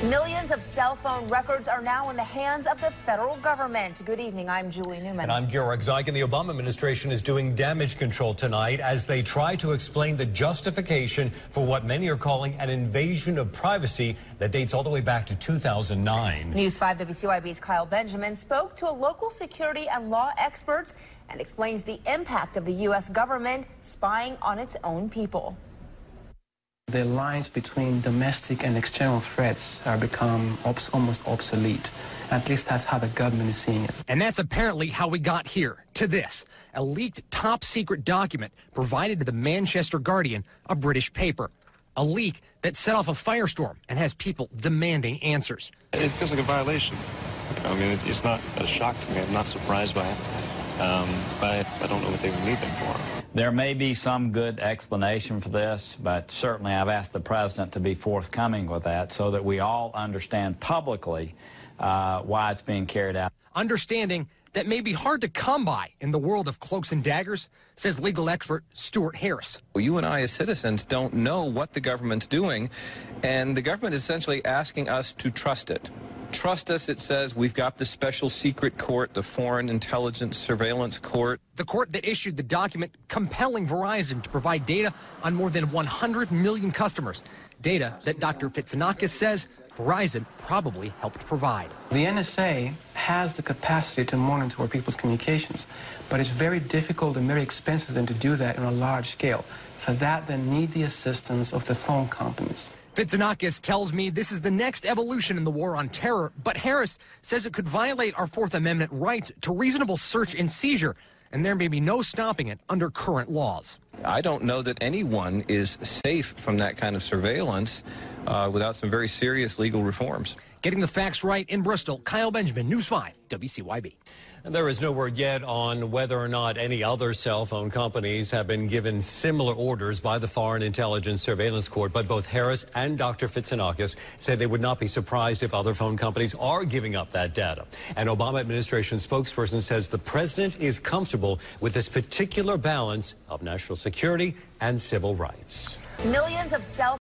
Millions of cell phone records are now in the hands of the federal government. Good evening, I'm Julie Newman. And I'm Georg Zeig, and the Obama administration is doing damage control tonight as they try to explain the justification for what many are calling an invasion of privacy that dates all the way back to 2009. News 5 WCYB's Kyle Benjamin spoke to a local security and law experts and explains the impact of the U.S. government spying on its own people. The lines between domestic and external threats are become almost obsolete. At least that's how the government is seeing it. And that's apparently how we got here, to this, a leaked top-secret document provided to the Manchester Guardian, a British paper. A leak that set off a firestorm and has people demanding answers. It feels like a violation. I mean, it's not a shock to me. I'm not surprised by it. But I don't know what they would need them for. There may be some good explanation for this, but certainly I've asked the president to be forthcoming with that so that we all understand publicly why it's being carried out. Understanding that may be hard to come by in the world of cloaks and daggers, says legal expert Stewart Harris. Well, you and I as citizens don't know what the government's doing, and the government is essentially asking us to trust it. Trust us, it says. We've got the special secret court, the Foreign Intelligence Surveillance Court. The court that issued the document compelling Verizon to provide data on more than 100 million customers. Data that Dr. Fitsanakis says Verizon probably helped provide. The NSA has the capacity to monitor people's communications, but it's very difficult and very expensive for them to do that on a large scale. For that, they need the assistance of the phone companies. Fitsanakis tells me this is the next evolution in the war on terror, but Harris says it could violate our Fourth Amendment rights to reasonable search and seizure, and there may be no stopping it under current laws. I don't know that anyone is safe from that kind of surveillance without some very serious legal reforms. Getting the facts right in Bristol, Kyle Benjamin, News 5, WCYB. And there is no word yet on whether or not any other cell phone companies have been given similar orders by the Foreign Intelligence Surveillance Court, but both Harris and Dr. Fitsanakis say they would not be surprised if other phone companies are giving up that data. An Obama administration spokesperson says the president is comfortable with this particular balance of national security and civil rights. Millions of cell